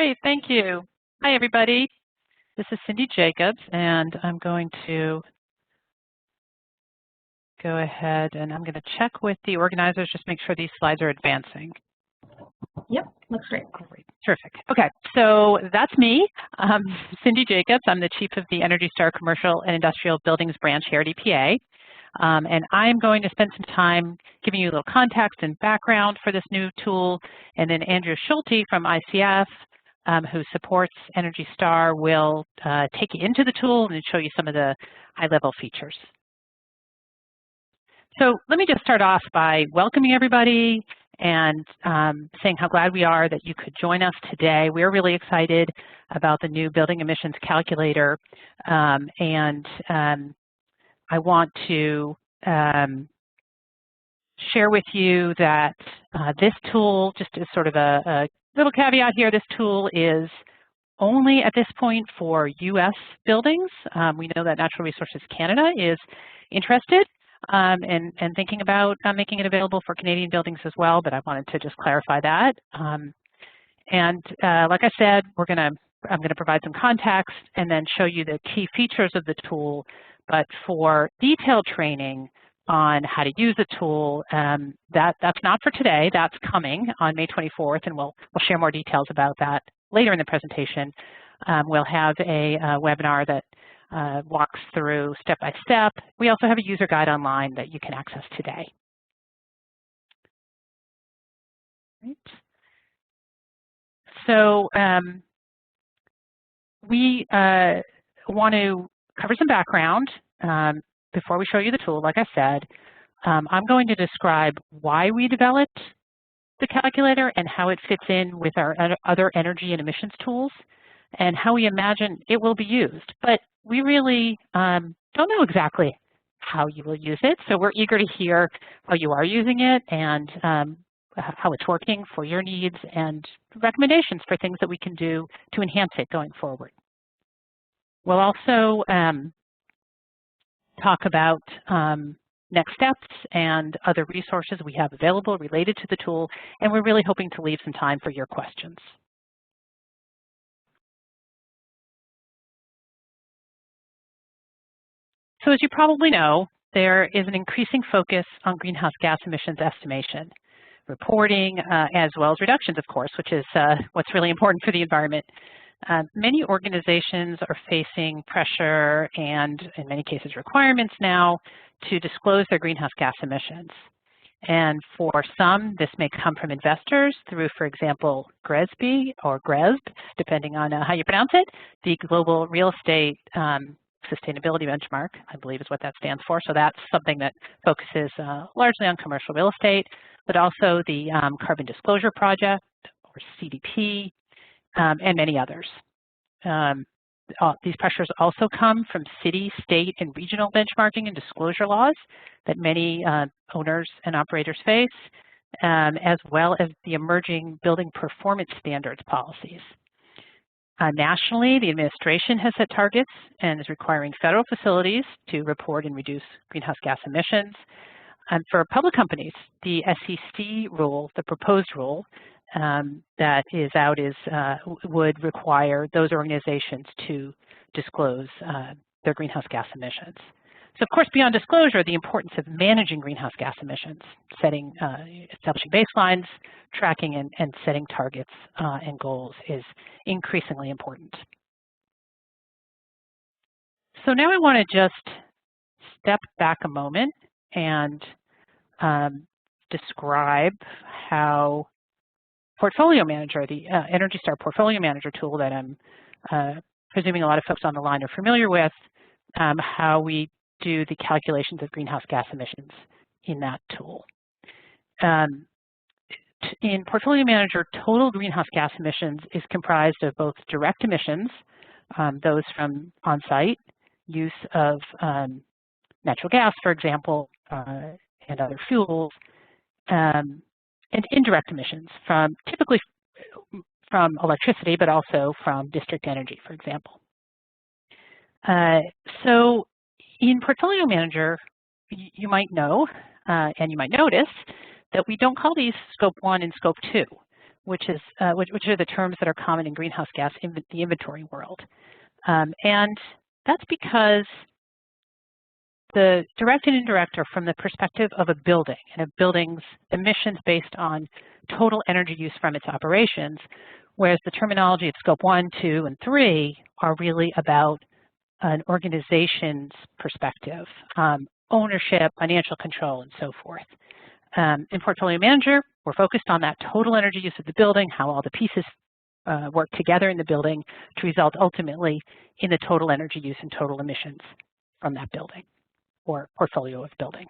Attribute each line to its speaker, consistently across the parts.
Speaker 1: Great, thank you. Hi, everybody. This is Cindy Jacobs, and I'm going to go ahead and I'm going to check with the organizers, just make sure these slides are advancing.
Speaker 2: Yep, looks great.
Speaker 1: Great. Terrific. Okay, so that's me, Cindy Jacobs. I'm the Chief of the Energy Star Commercial and Industrial Buildings Branch here at EPA. And I'm going to spend some time giving you a little context and background for this new tool. And then Andrew Schulte from ICF, who supports Energy Star, will take you into the tool and show you some of the high-level features. So let me just start off by welcoming everybody and saying how glad we are that you could join us today. We're really excited about the new building emissions calculator, and I want to share with you that this tool, just as sort of a little caveat here, this tool is only at this point for U.S. buildings. We know that Natural Resources Canada is interested and thinking about making it available for Canadian buildings as well, but I wanted to just clarify that. Like I said, I'm going to provide some context and then show you the key features of the tool. But for detailed training on how to use the tool, that's not for today. That's coming on May 24th, and we'll share more details about that later in the presentation. We'll have a webinar that walks through step by step. We also have a user guide online that you can access today. Right. So we want to cover some background before we show you the tool. Like I said, I'm going to describe why we developed the calculator and how it fits in with our other energy and emissions tools and how we imagine it will be used. But we really don't know exactly how you will use it, so we're eager to hear how you are using it and how it's working for your needs and recommendations for things that we can do to enhance it going forward. We'll also talk about next steps and other resources we have available related to the tool, and we're really hoping to leave some time for your questions. So as you probably know, there is an increasing focus on greenhouse gas emissions estimation, reporting, as well as reductions, of course, which is what's really important for the environment. Many organizations are facing pressure and, in many cases, requirements now to disclose their greenhouse gas emissions. And for some, this may come from investors through, for example, GRESB or GRESB, depending on how you pronounce it, the Global Real Estate Sustainability Benchmark, I believe is what that stands for. So that's something that focuses largely on commercial real estate, but also the Carbon Disclosure Project, or CDP, and many others. These pressures also come from city, state, and regional benchmarking and disclosure laws that many owners and operators face, as well as the emerging building performance standards policies. Nationally, the administration has set targets and is requiring federal facilities to report and reduce greenhouse gas emissions. And for public companies, the SEC rule, the proposed rule, that is out would require those organizations to disclose their greenhouse gas emissions. So of course, beyond disclosure, the importance of managing greenhouse gas emissions, establishing baselines, tracking and setting targets and goals is increasingly important. So now I want to just step back a moment and describe how Portfolio Manager, the Energy Star Portfolio Manager tool that I'm presuming a lot of folks on the line are familiar with, how we do the calculations of greenhouse gas emissions in that tool. In Portfolio Manager, total greenhouse gas emissions is comprised of both direct emissions, those from on-site, use of natural gas, for example, and other fuels, and indirect emissions typically from electricity, but also from district energy, for example. So in Portfolio Manager, you might know and you might notice that we don't call these Scope 1 and Scope 2. which are the terms that are common in greenhouse gas the inventory world. And that's because the direct and indirect are from the perspective of a building and a building's emissions based on total energy use from its operations, whereas the terminology of scope 1, 2, and 3 are really about an organization's perspective, ownership, financial control, and so forth. In Portfolio Manager, we're focused on that total energy use of the building, how all the pieces work together in the building to result ultimately in the total energy use and total emissions from that building or portfolio of buildings.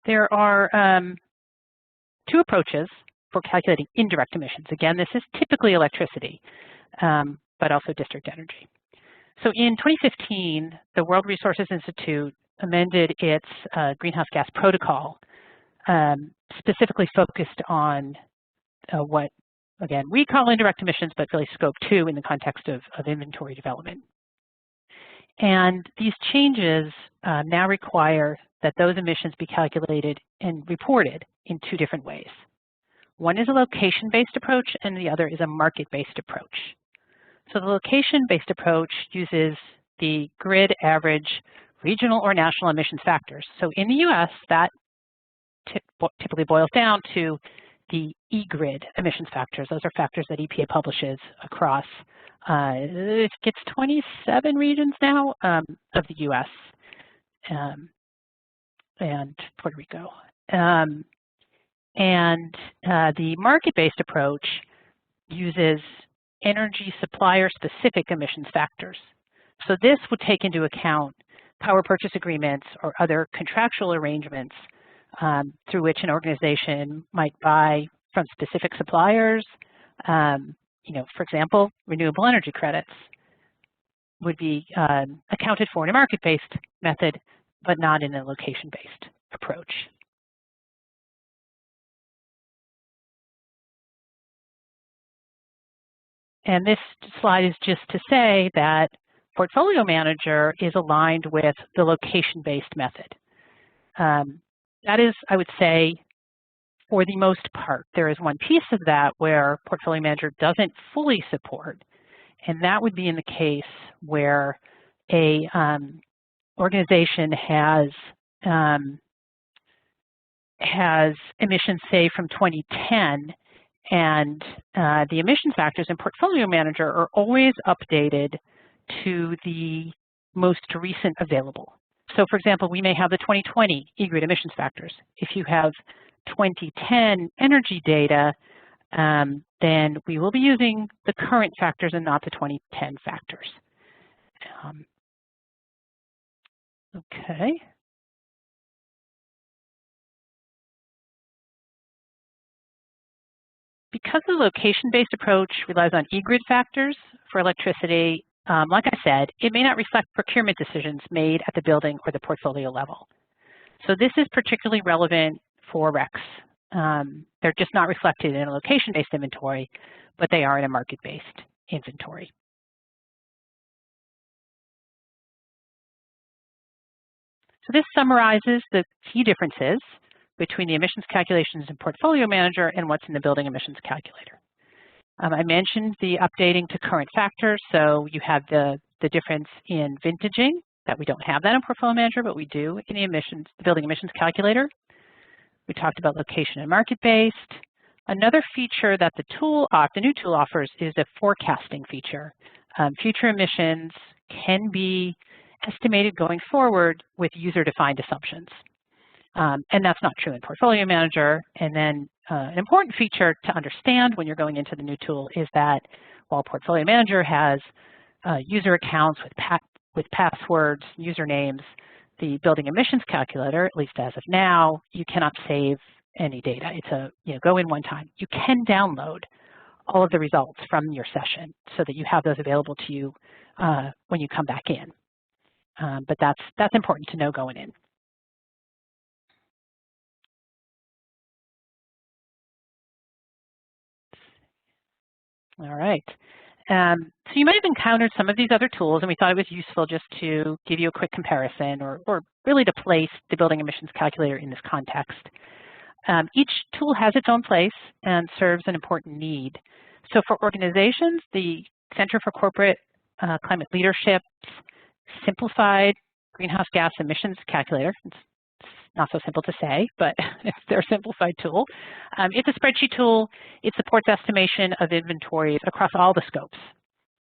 Speaker 1: There are two approaches for calculating indirect emissions. Again, this is typically electricity, but also district energy. So in 2015, the World Resources Institute amended its greenhouse gas protocol, specifically focused on what, again, we call indirect emissions, but really scope 2 in the context of inventory development. And these changes now require that those emissions be calculated and reported in two different ways. One is a location-based approach, and the other is a market-based approach. So the location-based approach uses the grid average regional or national emissions factors. So in the US, that typically boils down to the eGrid emissions factors. Those are factors that EPA publishes across, it gets 27 regions now of the US and Puerto Rico. The market-based approach uses energy supplier-specific emissions factors. So this would take into account power purchase agreements or other contractual arrangements through which an organization might buy from specific suppliers. For example, renewable energy credits would be accounted for in a market-based method, but not in a location-based approach. And this slide is just to say that Portfolio Manager is aligned with the location-based method. That is, I would say, for the most part. There is one piece of that where Portfolio Manager doesn't fully support, and that would be in the case where a organization has emissions, say, from 2010, and the emission factors in Portfolio Manager are always updated to the most recent available. So for example, we may have the 2020 eGrid emissions factors. If you have 2010 energy data, then we will be using the current factors and not the 2010 factors. Okay. Because the location-based approach relies on eGrid factors for electricity, like I said, it may not reflect procurement decisions made at the building or the portfolio level. So this is particularly relevant for RECs. They're just not reflected in a location-based inventory, but they are in a market-based inventory. So this summarizes the key differences between the emissions calculations in Portfolio Manager and what's in the building emissions calculator. I mentioned the updating to current factors. So you have the difference in vintaging, that we don't have that in Portfolio Manager, but we do in the building emissions calculator. We talked about location and market-based. Another feature that the new tool offers is a forecasting feature. Future emissions can be estimated going forward with user-defined assumptions. And that's not true in Portfolio Manager. And then an important feature to understand when you're going into the new tool is that while Portfolio Manager has user accounts with passwords, usernames, the building emissions calculator, at least as of now, you cannot save any data. It's a go in one time. You can download all of the results from your session so that you have those available to you when you come back in. But that's important to know going in. All right. So you might have encountered some of these other tools, and we thought it was useful just to give you a quick comparison or really to place the building emissions calculator in this context. Each tool has its own place and serves an important need. So for organizations, the Center for Corporate Climate Leadership's simplified greenhouse gas emissions calculator, it's not so simple to say, but it's their simplified tool. It's a spreadsheet tool. It supports estimation of inventories across all the scopes.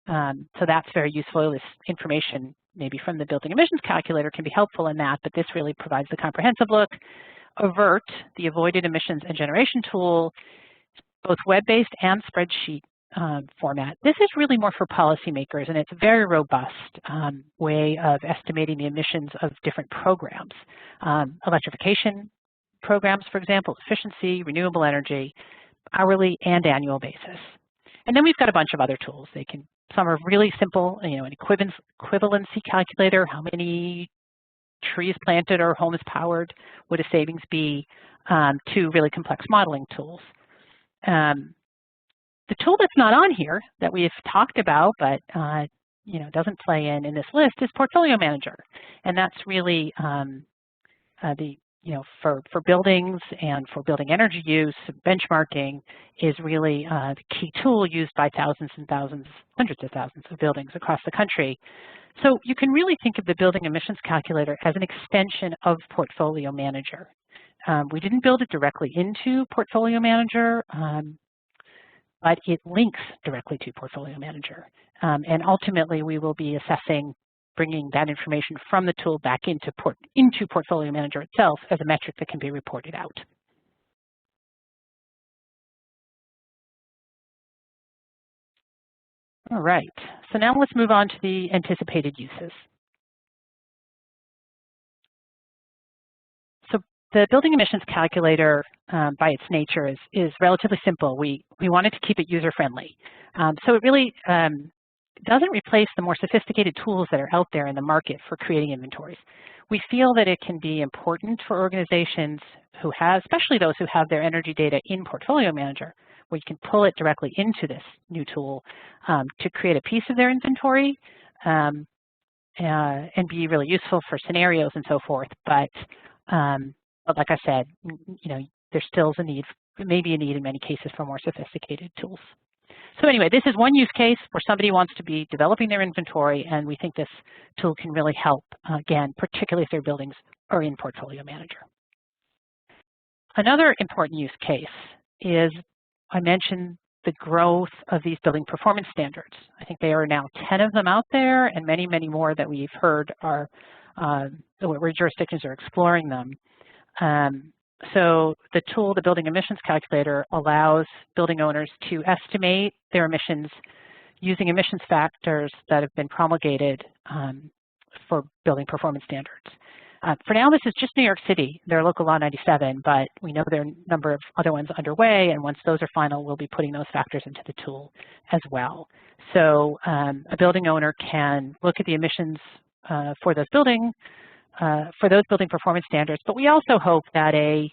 Speaker 1: So that's very useful. This information maybe from the building emissions calculator can be helpful in that, but this really provides the comprehensive look. AVERT, the avoided emissions and generation tool, both web-based and spreadsheet format. This is really more for policymakers, and it's a very robust way of estimating the emissions of different programs. Electrification programs, for example, efficiency, renewable energy, hourly and annual basis. And then we've got a bunch of other tools. Some are really simple, an equivalency calculator, how many trees planted or homes powered would a savings be, to really complex modeling tools. The tool that's not on here that we've talked about but doesn't play in this list is Portfolio Manager, and that's really for buildings and for building energy use. Benchmarking is really the key tool used by thousands and thousands, hundreds of thousands of buildings across the country. So you can really think of the building emissions calculator as an extension of Portfolio Manager. We didn't build it directly into Portfolio Manager, but it links directly to Portfolio Manager. And ultimately, we will be assessing bringing that information from the tool back into Portfolio Manager itself as a metric that can be reported out. All right, so now let's move on to the anticipated uses. So the building emissions calculator, by its nature, is relatively simple. We wanted to keep it user-friendly. So it really doesn't replace the more sophisticated tools that are out there in the market for creating inventories. We feel that it can be important for organizations who have, especially those who have their energy data in Portfolio Manager, where you can pull it directly into this new tool to create a piece of their inventory and be really useful for scenarios and so forth. But like I said, there still is a need, maybe a need in many cases for more sophisticated tools. So anyway, this is one use case where somebody wants to be developing their inventory, and we think this tool can really help, again, particularly if their buildings are in Portfolio Manager. Another important use case is, I mentioned the growth of these building performance standards. I think there are now 10 of them out there, and many, many more that we've heard are where jurisdictions are exploring them. So the tool, the building emissions calculator, allows building owners to estimate their emissions using emissions factors that have been promulgated for building performance standards. For now, this is just New York City, their local law 97, but we know there are a number of other ones underway, and once those are final, we'll be putting those factors into the tool as well. So a building owner can look at the emissions for those building performance standards, but we also hope that a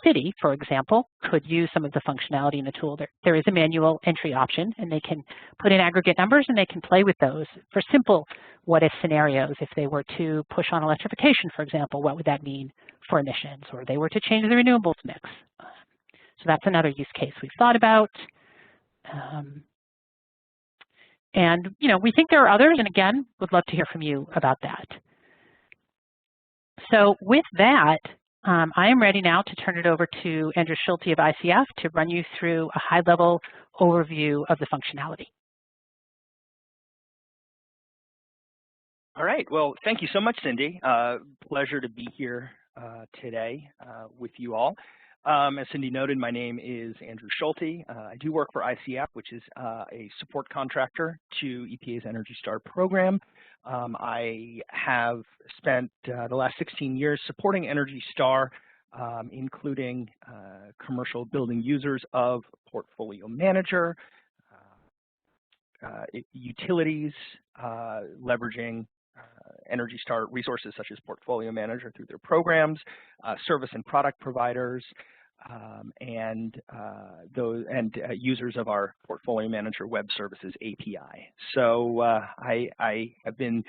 Speaker 1: city, for example, could use some of the functionality in the tool. There is a manual entry option, and they can put in aggregate numbers, and they can play with those for simple what-if scenarios. If they were to push on electrification, for example, what would that mean for emissions? Or they were to change the renewables mix. So that's another use case we've thought about. And we think there are others, and again, would love to hear from you about that. So with that, I am ready now to turn it over to Andrew Schulte of ICF to run you through a high-level overview of the functionality.
Speaker 3: All right. Well, thank you so much, Cindy. Pleasure to be here today with you all. As Cindy noted, my name is Andrew Schulte. I do work for ICF, which is a support contractor to EPA's Energy Star program. I have spent the last 16 years supporting Energy Star, including commercial building users of Portfolio Manager, utilities, leveraging Energy Star resources such as Portfolio Manager through their programs, service and product providers, and users of our Portfolio Manager Web Services API. So I have been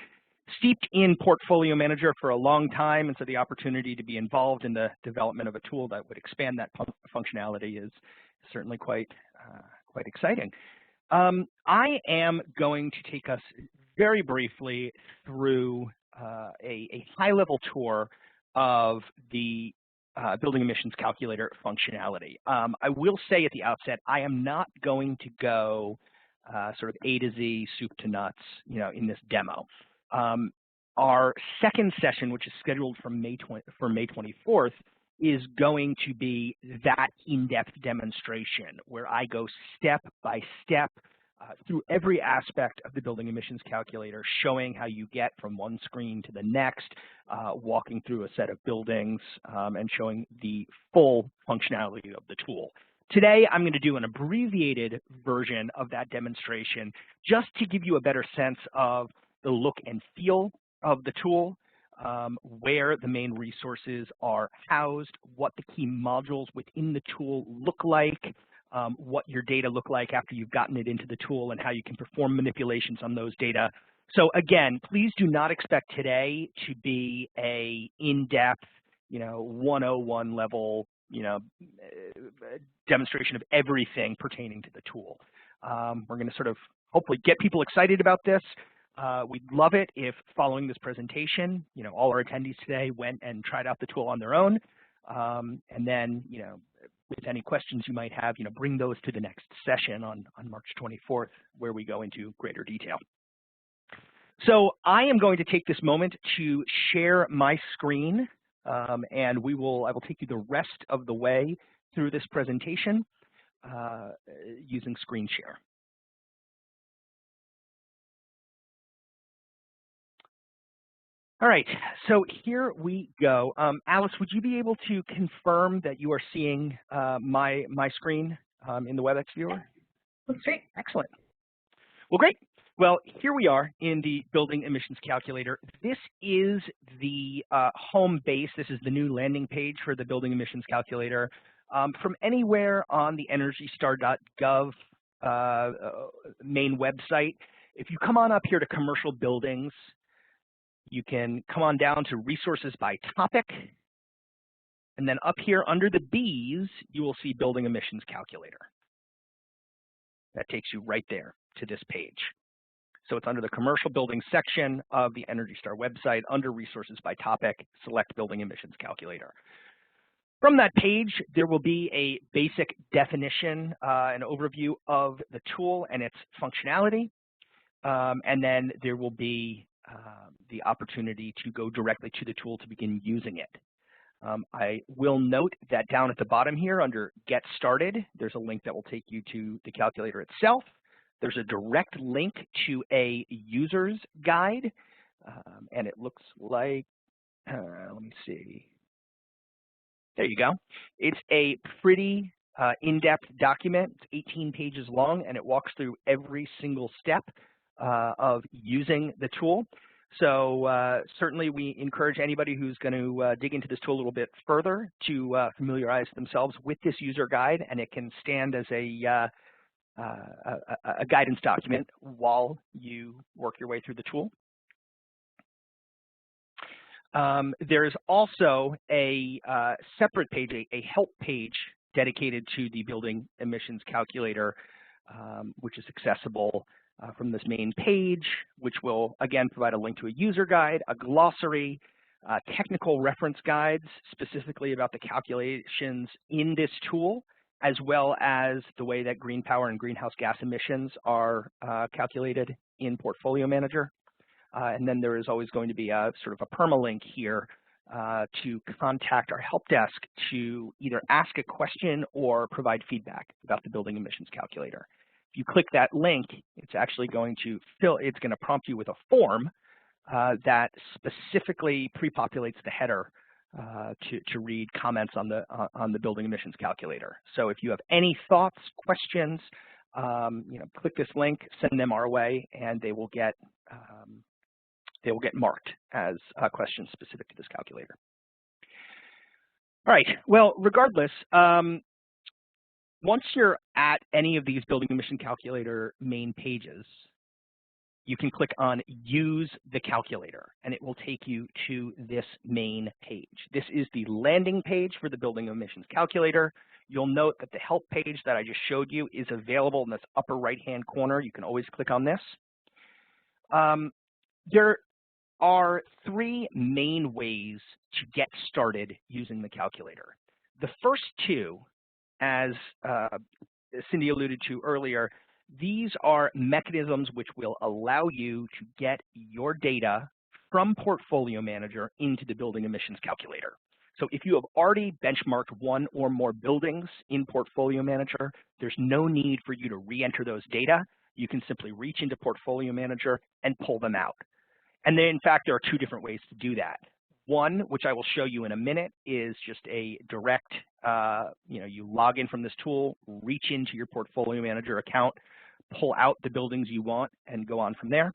Speaker 3: steeped in Portfolio Manager for a long time, and so the opportunity to be involved in the development of a tool that would expand that functionality is certainly quite exciting. I am going to take us very briefly through a high-level tour of the building emissions calculator functionality. I will say at the outset, I am not going to go sort of A to Z, soup to nuts, in this demo. Our second session, which is scheduled for May 24th, is going to be that in-depth demonstration where I go step by step through every aspect of the building emissions calculator, showing how you get from one screen to the next, walking through a set of buildings, and showing the full functionality of the tool. Today, I'm going to do an abbreviated version of that demonstration just to give you a better sense of the look and feel of the tool, where the main resources are housed, what the key modules within the tool look like, what your data look like after you've gotten it into the tool, and how you can perform manipulations on those data. So again, please do not expect today to be a in-depth, 101 level, demonstration of everything pertaining to the tool. We're going to sort of hopefully get people excited about this. We'd love it if following this presentation, all our attendees today went and tried out the tool on their own. And then, with any questions you might have, bring those to the next session on March 24th, where we go into greater detail. So I am going to take this moment to share my screen, and I will take you the rest of the way through this presentation using screen share. All right, so here we go. Alice, would you be able to confirm that you are seeing my screen in the WebEx viewer?
Speaker 2: Looks great.
Speaker 3: Excellent. Well, great. Well, here we are in the building emissions calculator. This is the home base. This is the new landing page for the building emissions calculator. From anywhere on the EnergyStar.gov main website, if you come on up here to commercial buildings, you can come on down to resources by topic, and then up here under the B's, you will see building emissions calculator. That takes you right there to this page. So it's under the commercial buildings section of the Energy Star website, under resources by topic, select building emissions calculator. From that page, there will be a basic definition, an overview of the tool and its functionality, and then there will be the opportunity to go directly to the tool to begin using it. I will note that down at the bottom here under Get Started, there's a link that will take you to the calculator itself. There's a direct link to a user's guide, and it looks like, let me see. There you go. It's a pretty in-depth document. It's 18 pages long, and it walks through every single step of using the tool. So certainly we encourage anybody who's going to dig into this tool a little bit further to familiarize themselves with this user guide, and it can stand as a guidance document while you work your way through the tool. There's also a separate page, a help page dedicated to the building emissions calculator, which is accessible from this main page, which will again provide a link to a user guide, a glossary, technical reference guides specifically about the calculations in this tool, as well as the way that green power and greenhouse gas emissions are calculated in Portfolio Manager. And then there is always going to be a sort of a permalink here to contact our help desk to either ask a question or provide feedback about the building emissions calculator. If you click that link, it's actually going to it's going to prompt you with a form that specifically pre-populates the header to read comments on the building emissions calculator. So if you have any thoughts, questions, click this link, send them our way, and they will get marked as questions specific to this calculator. All right, well, regardless, once you're at any of these building emission calculator main pages, you can click on Use the Calculator, and it will take you to this main page. This is the landing page for the building emissions calculator. You'll note that the help page that I just showed you is available in this upper right-hand corner. You can always click on this. There are three main ways to get started using the calculator. The first two, as Cindy alluded to earlier, these are mechanisms which will allow you to get your data from Portfolio Manager into the building emissions calculator. So if you have already benchmarked one or more buildings in Portfolio Manager, there's no need for you to re-enter those data. You can simply reach into Portfolio Manager and pull them out. And then, in fact, there are two different ways to do that. One, which I will show you in a minute, is just a direct, you log in from this tool, reach into your Portfolio Manager account, pull out the buildings you want, and go on from there.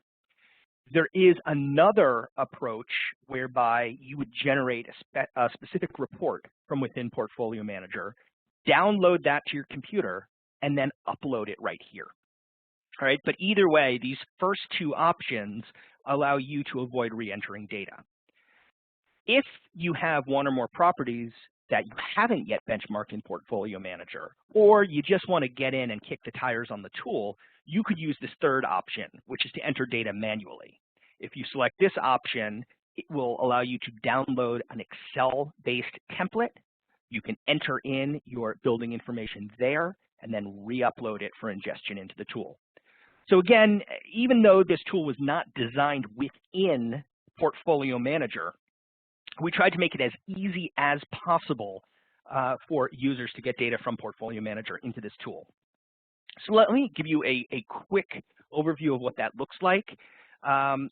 Speaker 3: There is another approach whereby you would generate a specific report from within Portfolio Manager, download that to your computer, and then upload it right here. All right, but either way, these first two options allow you to avoid re-entering data. If you have one or more properties that you haven't yet benchmarked in Portfolio Manager, or you just want to get in and kick the tires on the tool, you could use this third option, which is to enter data manually. If you select this option, it will allow you to download an Excel-based template. You can enter in your building information there and then re-upload it for ingestion into the tool. So again, even though this tool was not designed within Portfolio Manager, we tried to make it as easy as possible for users to get data from Portfolio Manager into this tool. So let me give you a quick overview of what that looks like.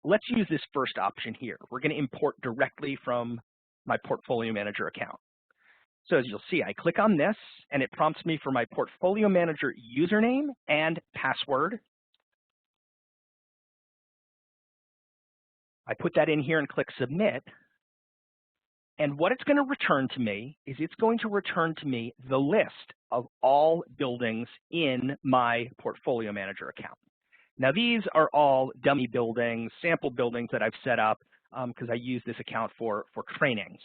Speaker 3: Let's use this first option here. We're going to import directly from my Portfolio Manager account. So as you'll see, I click on this, and it prompts me for my Portfolio Manager username and password. I put that in here and click Submit. And what it's going to return to me is it's going to return to me the list of all buildings in my Portfolio Manager account. Now, these are all dummy buildings, sample buildings that I've set up because I use this account for trainings.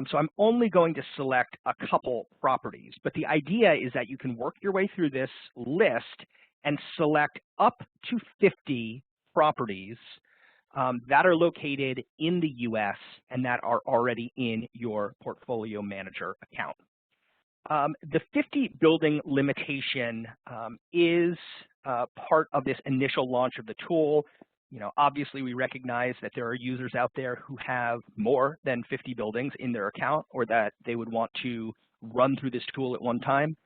Speaker 3: So I'm only going to select a couple properties. But the idea is that you can work your way through this list and select up to 50 properties that are located in the US and that are already in your Portfolio Manager account. The 50 building limitation is part of this initial launch of the tool. Obviously we recognize that there are users out there who have more than 50 buildings in their account, or that they would want to run through this tool at one time.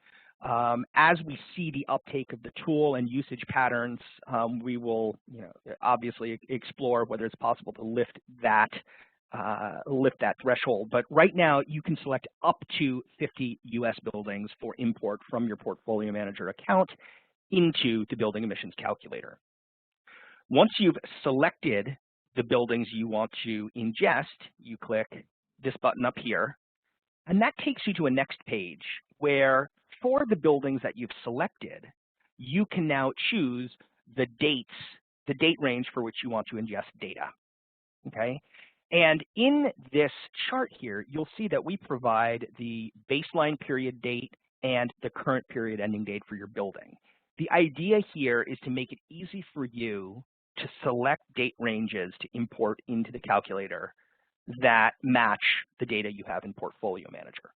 Speaker 3: As we see the uptake of the tool and usage patterns, we will obviously explore whether it's possible to lift that threshold. But right now, you can select up to 50 US buildings for import from your Portfolio Manager account into the building emissions calculator. Once you've selected the buildings you want to ingest, you click this button up here, and that takes you to a next page where, for the buildings that you've selected, you can now choose the date range for which you want to ingest data, okay? And in this chart here, you'll see that we provide the baseline period date and the current period ending date for your building. The idea here is to make it easy for you to select date ranges to import into the calculator that match the data you have in Portfolio Manager.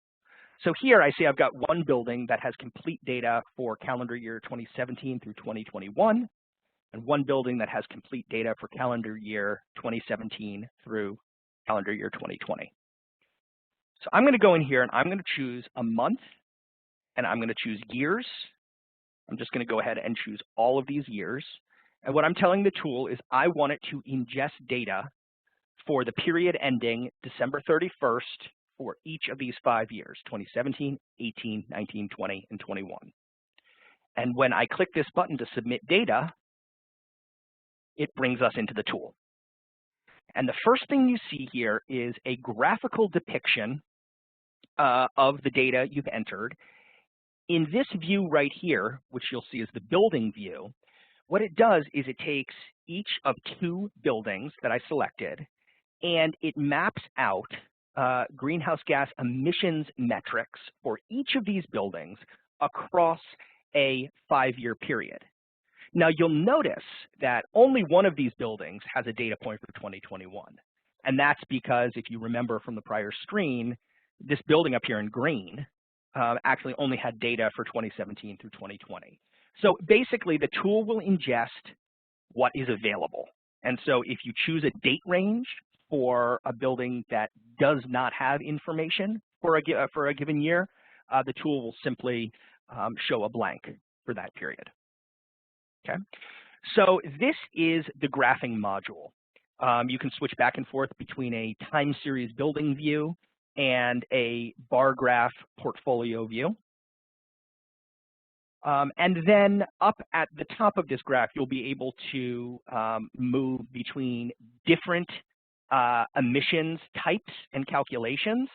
Speaker 3: So here I see I've got one building that has complete data for calendar year 2017 through 2021, and one building that has complete data for calendar year 2017 through calendar year 2020. So I'm going to go in here and I'm going to choose a month, and I'm going to choose years. I'm just going to go ahead and choose all of these years. And what I'm telling the tool is I want it to ingest data for the period ending December 31st for each of these 5 years, 2017, 18, 19, 20, and 21. And when I click this button to submit data, it brings us into the tool. And the first thing you see here is a graphical depiction of the data you've entered. In this view right here, which you'll see is the building view, what it does is it takes each of 2 buildings that I selected and it maps out greenhouse gas emissions metrics for each of these buildings across a 5-year period. Now you'll notice that only one of these buildings has a data point for 2021. And that's because if you remember from the prior screen, this building up here in green actually only had data for 2017 through 2020. So basically the tool will ingest what is available. And so if you choose a date range for a building that does not have information for a given year, the tool will simply show a blank for that period. Okay, so this is the graphing module. You can switch back and forth between a time series building view and a bar graph portfolio view. And then up at the top of this graph, you'll be able to move between different emissions types and calculations.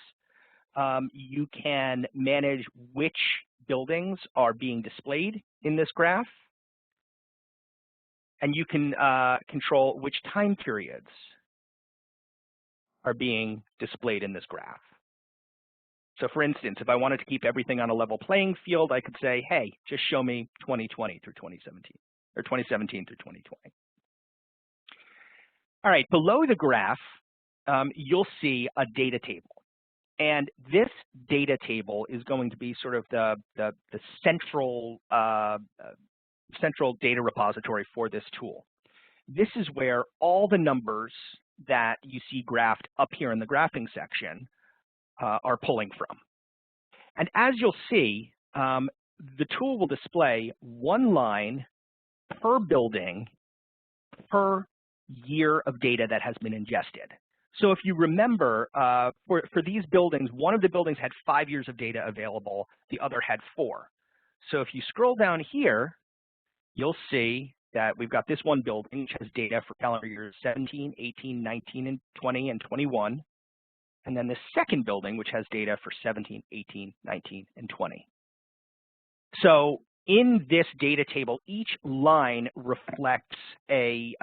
Speaker 3: You can manage which buildings are being displayed in this graph. And you can control which time periods are being displayed in this graph. So for instance, if I wanted to keep everything on a level playing field, I could say, hey, just show me 2020 through 2017, or 2017 through 2020. All right, below the graph, you'll see a data table. And this data table is going to be sort of the central data repository for this tool. This is where all the numbers that you see graphed up here in the graphing section are pulling from. And as you'll see, the tool will display one line per building per year of data that has been ingested. So if you remember, for these buildings, one of the buildings had 5 years of data available, the other had 4. So if you scroll down here, you'll see that we've got this one building which has data for calendar years 17, 18, 19, and 20, and 21. And then the second building which has data for 17, 18, 19, and 20. So in this data table, each line reflects a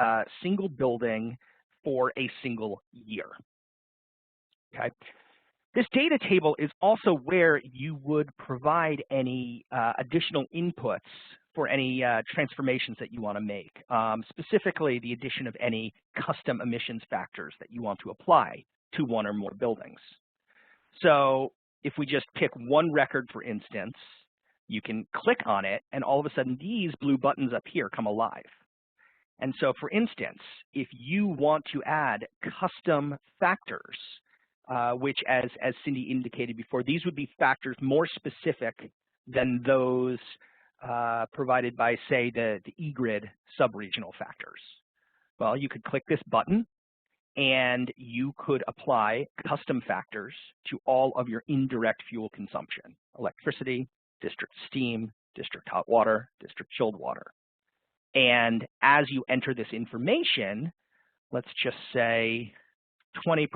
Speaker 3: single building for a single year. Okay. This data table is also where you would provide any additional inputs for any transformations that you want to make, specifically the addition of any custom emissions factors that you want to apply to one or more buildings. So if we just pick one record, for instance, you can click on it, and all of a sudden these blue buttons up here come alive. And so, for instance, if you want to add custom factors, which as Cindy indicated before, these would be factors more specific than those provided by, say, the eGrid subregional factors. Well, you could click this button, and you could apply custom factors to all of your indirect fuel consumption: electricity, district steam, district hot water, district chilled water. And as you enter this information, let's just say 20%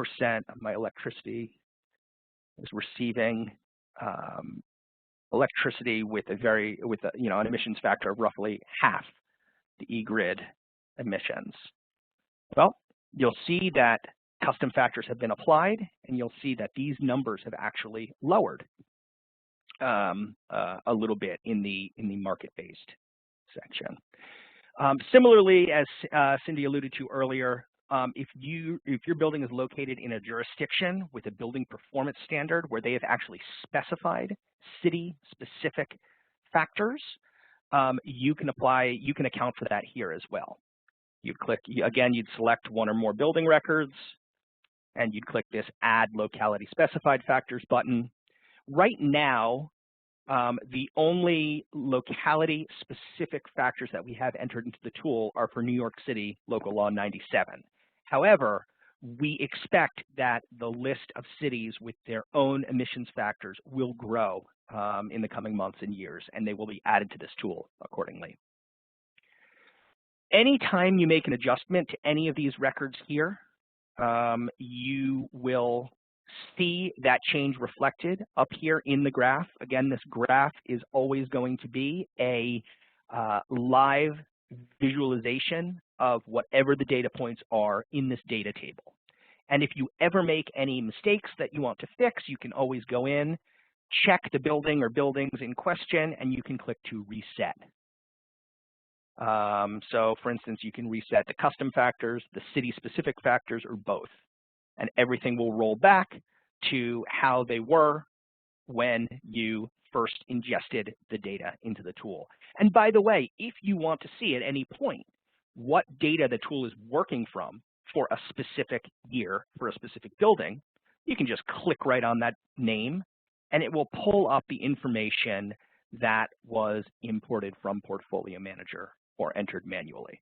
Speaker 3: of my electricity is receiving electricity with an emissions factor of roughly half the eGrid emissions. Well, you'll see that custom factors have been applied, and you'll see that these numbers have actually lowered a little bit in the market-based section. Similarly, as Cindy alluded to earlier, if your building is located in a jurisdiction with a building performance standard where they have actually specified city-specific factors, you can account for that here as well. You'd click, again, you'd select one or more building records, and you'd click this Add Locality Specified Factors button. Right now, the only locality-specific factors that we have entered into the tool are for New York City Local Law 97. However, we expect that the list of cities with their own emissions factors will grow in the coming months and years, and they will be added to this tool accordingly. Anytime you make an adjustment to any of these records here, you will see that change reflected up here in the graph. Again, this graph is always going to be a live visualization of whatever the data points are in this data table. And if you ever make any mistakes that you want to fix, you can always go in, check the building or buildings in question, and you can click to reset. So for instance, you can reset the custom factors, the city-specific factors, or both. And everything will roll back to how they were when you first ingested the data into the tool. And by the way, if you want to see at any point what data the tool is working from for a specific year, for a specific building, you can just click right on that name, and it will pull up the information that was imported from Portfolio Manager or entered manually.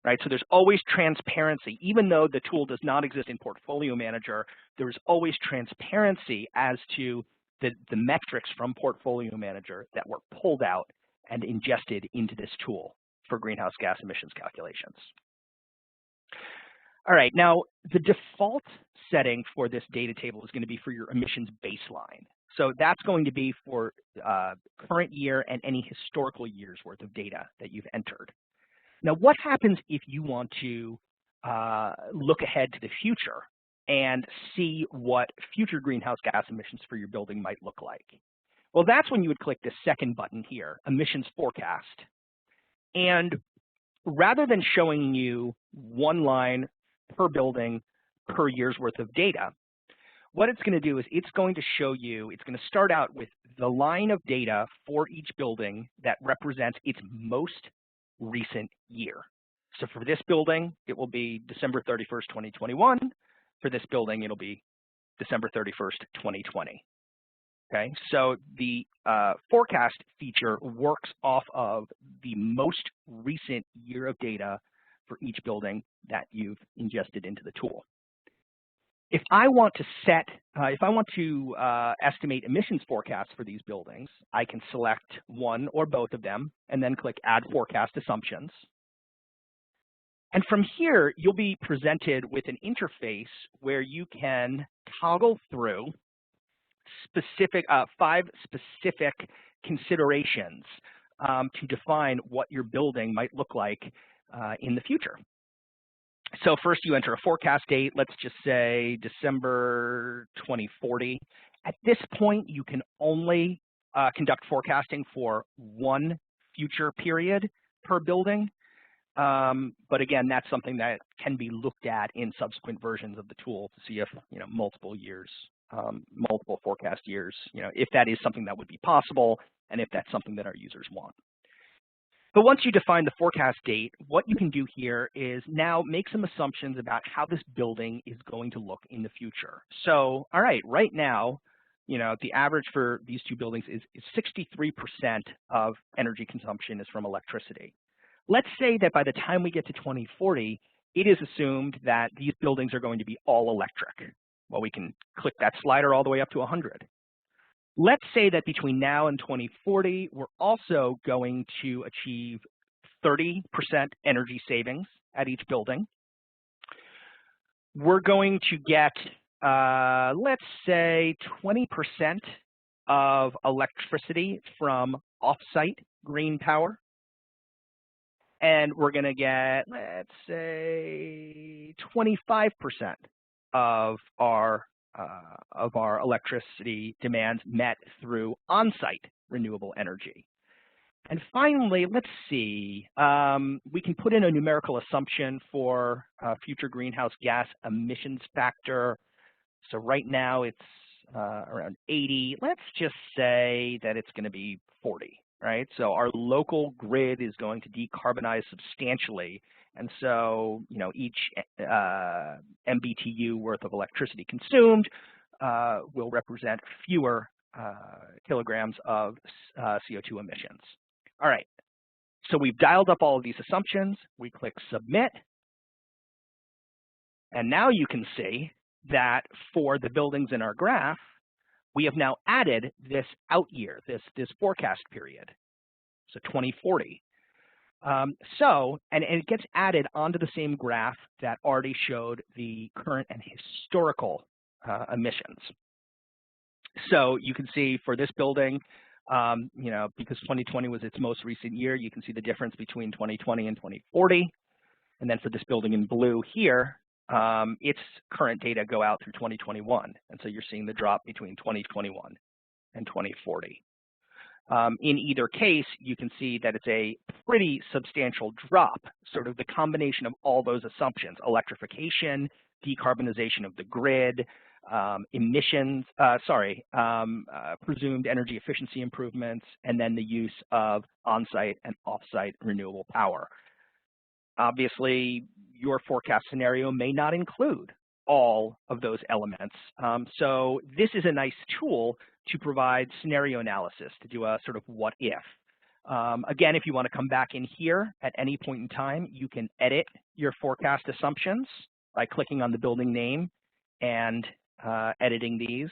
Speaker 3: Right, so there's always transparency. Even though the tool does not exist in Portfolio Manager, there is always transparency as to the metrics from Portfolio Manager that were pulled out and ingested into this tool for greenhouse gas emissions calculations. All right, now the default setting for this data table is going to be for your emissions baseline. So that's going to be for current year and any historical years worth of data that you've entered. Now, what happens if you want to look ahead to the future and see what future greenhouse gas emissions for your building might look like? Well, that's when you would click the second button here, Emissions Forecast. And rather than showing you one line per building per year's worth of data, what it's going to do is it's going to show you, it's going to start out with the line of data for each building that represents its most recent year. So for this building, it will be December 31st, 2021. For this building, it'll be December 31st, 2020. Okay, so the forecast feature works off of the most recent year of data for each building that you've ingested into the tool. If I want to estimate emissions forecasts for these buildings, I can select one or both of them and then click Add Forecast Assumptions. And from here, you'll be presented with an interface where you can toggle through five specific considerations to define what your building might look like in the future. So first you enter a forecast date, let's just say December 2040. At this point, you can only conduct forecasting for one future period per building. But again, that's something that can be looked at in subsequent versions of the tool to see if, multiple years, multiple forecast years, if that is something that would be possible and if that's something that our users want. But once you define the forecast date, what you can do here is now make some assumptions about how this building is going to look in the future. So, all right, right now, the average for these two buildings is 63% of energy consumption is from electricity. Let's say that by the time we get to 2040, it is assumed that these buildings are going to be all electric. Well, we can click that slider all the way up to 100. Let's say that between now and 2040, we're also going to achieve 30% energy savings at each building. We're going to get, let's say, 20% of electricity from offsite green power. And we're going to get, let's say, 25% of our electricity demands met through on-site renewable energy. And finally, let's see, we can put in a numerical assumption for future greenhouse gas emissions factor. So right now it's around 80. Let's just say that it's going to be 40, right? So our local grid is going to decarbonize substantially. And so, each MBTU worth of electricity consumed will represent fewer kilograms of CO2 emissions. All right, so we've dialed up all of these assumptions. We click Submit. And now you can see that for the buildings in our graph, we have now added this out year, this forecast period, so 2040. And it gets added onto the same graph that already showed the current and historical emissions. So you can see for this building, you know, because 2020 was its most recent year, you can see the difference between 2020 and 2040. And then for this building in blue here, its current data go out through 2021. And so you're seeing the drop between 2021 and 2040. In either case, you can see that it's a pretty substantial drop, sort of the combination of all those assumptions: electrification, decarbonization of the grid, emissions, presumed energy efficiency improvements, and then the use of on-site and off-site renewable power. Obviously, your forecast scenario may not include all of those elements. So this is a nice tool to provide scenario analysis, to do a sort of what if. Again, if you want to come back in here at any point in time, you can edit your forecast assumptions by clicking on the building name and editing these.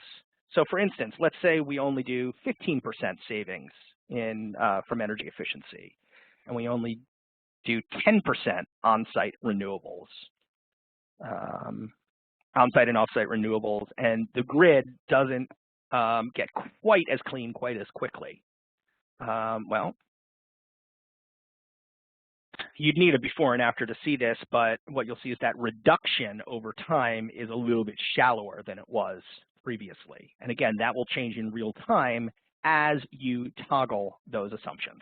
Speaker 3: So for instance, let's say we only do 15% savings from energy efficiency, and we only do 10% on-site renewables, on-site and off-site renewables, and the grid doesn't get quite as clean quite as quickly. Well, you'd need a before and after to see this, but what you'll see is that reduction over time is a little bit shallower than it was previously. And again, that will change in real time as you toggle those assumptions.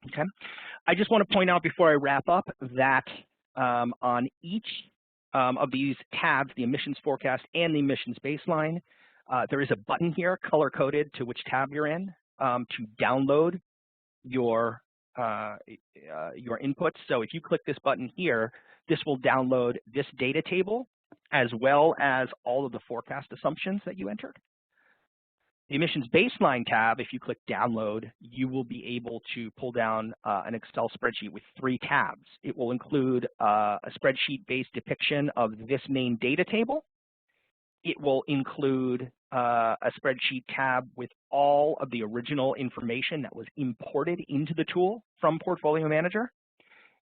Speaker 3: Okay, I just want to point out before I wrap up that on each of these tabs, the emissions forecast and the emissions baseline, there is a button here color-coded to which tab you're in to download your inputs. So if you click this button here, this will download this data table as well as all of the forecast assumptions that you entered. The emissions baseline tab, if you click download, you will be able to pull down an Excel spreadsheet with 3 tabs. It will include a spreadsheet-based depiction of this main data table. It will include a spreadsheet tab with all of the original information that was imported into the tool from Portfolio Manager.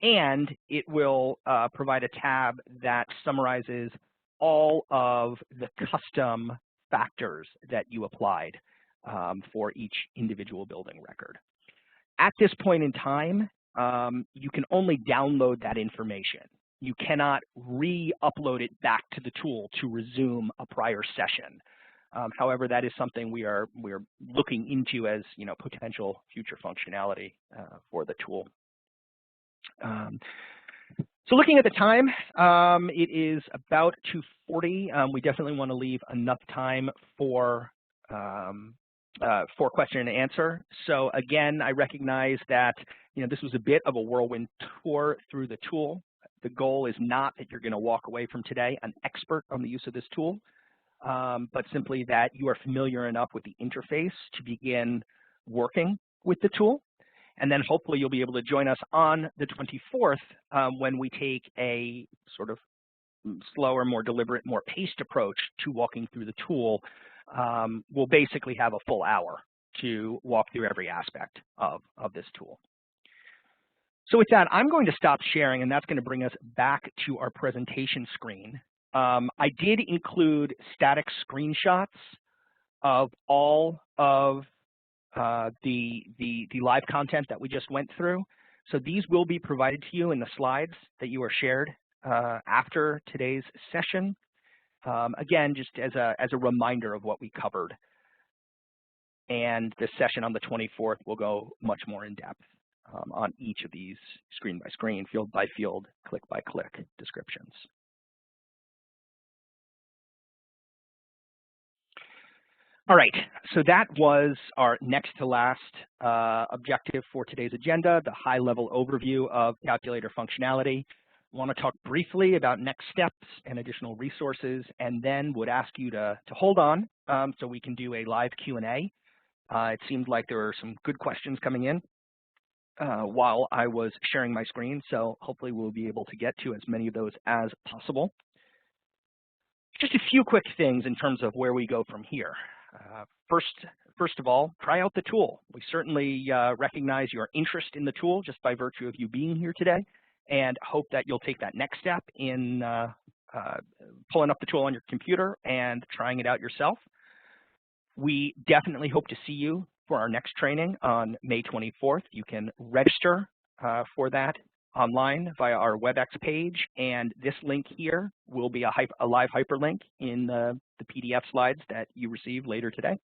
Speaker 3: And it will provide a tab that summarizes all of the custom factors that you applied for each individual building record. At this point in time, you can only download that information. You cannot re-upload it back to the tool to resume a prior session. However, that is something we're looking into as, you know, potential future functionality for the tool. So looking at the time, it is about 2:40. We definitely want to leave enough time for question and answer. So again, I recognize that, you know, this was a bit of a whirlwind tour through the tool. The goal is not that you're going to walk away from today an expert on the use of this tool, but simply that you are familiar enough with the interface to begin working with the tool. And then hopefully you'll be able to join us on the 24th when we take a sort of slower, more deliberate, more paced approach to walking through the tool. We'll basically have a full hour to walk through every aspect of this tool. So with that, I'm going to stop sharing, and that's going to bring us back to our presentation screen. I did include static screenshots of all of the live content that we just went through. So these will be provided to you in the slides that you are shared after today's session. Again, just as a reminder of what we covered. And the session on the 24th will go much more in depth on each of these screen by screen, field by field, click by click descriptions. All right, so that was our next to last objective for today's agenda, the high level overview of calculator functionality. I want to talk briefly about next steps and additional resources, and then would ask you to hold on so we can do a live Q&A. It seemed like there were some good questions coming in while I was sharing my screen, so hopefully we'll be able to get to as many of those as possible. Just a few quick things in terms of where we go from here. First of all, try out the tool. We certainly recognize your interest in the tool just by virtue of you being here today, and hope that you'll take that next step in pulling up the tool on your computer and trying it out yourself. We definitely hope to see you for our next training on May 24th. You can register for that online via our WebEx page, and this link here will be a live hyperlink in the PDF slides that you receive later today.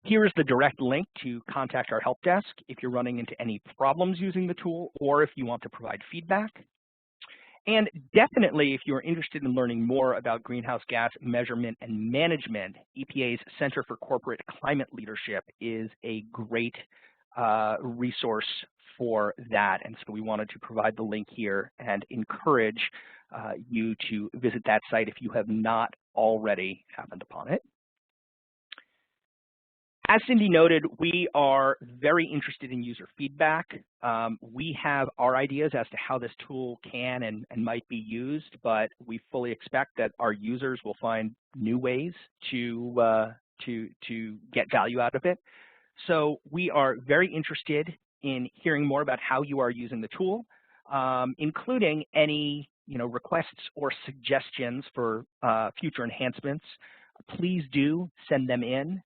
Speaker 3: Here is the direct link to contact our help desk if you're running into any problems using the tool or if you want to provide feedback. And definitely, if you're interested in learning more about greenhouse gas measurement and management, EPA's Center for Corporate Climate Leadership is a great resource for that. And so we wanted to provide the link here and encourage you to visit that site if you have not already happened upon it. As Cindy noted, we are very interested in user feedback. We have our ideas as to how this tool can and might be used, but we fully expect that our users will find new ways to get value out of it. So we are very interested in hearing more about how you are using the tool, including any requests or suggestions for future enhancements. Please do send them in.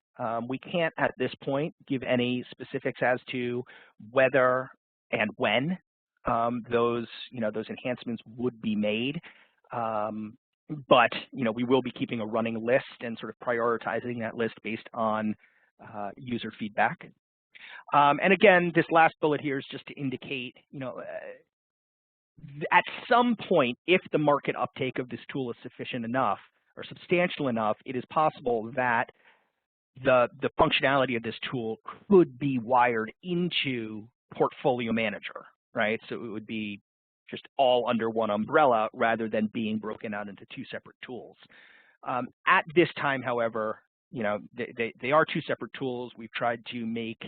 Speaker 3: We can't at this point give any specifics as to whether and when those enhancements would be made, but we will be keeping a running list and sort of prioritizing that list based on user feedback. And again, this last bullet here is just to indicate, at some point, if the market uptake of this tool is sufficient enough or substantial enough, it is possible that the functionality of this tool could be wired into Portfolio Manager, right? So it would be just all under one umbrella rather than being broken out into two separate tools. At this time, however, they are two separate tools. We've tried to make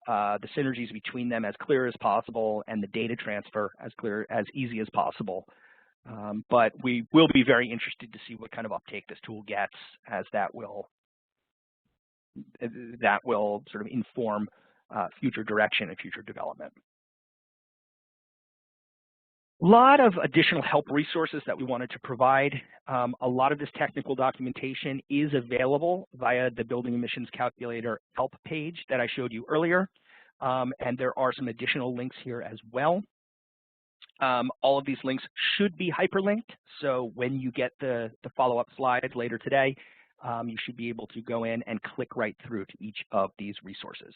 Speaker 3: the synergies between them as clear as possible and the data transfer as easy as possible. But we will be very interested to see what kind of uptake this tool gets, as that will sort of inform future direction and future development. A lot of additional help resources that we wanted to provide. A lot of this technical documentation is available via the Building Emissions Calculator help page that I showed you earlier. And there are some additional links here as well. All of these links should be hyperlinked. So when you get the follow-up slides later today, you should be able to go in and click right through to each of these resources.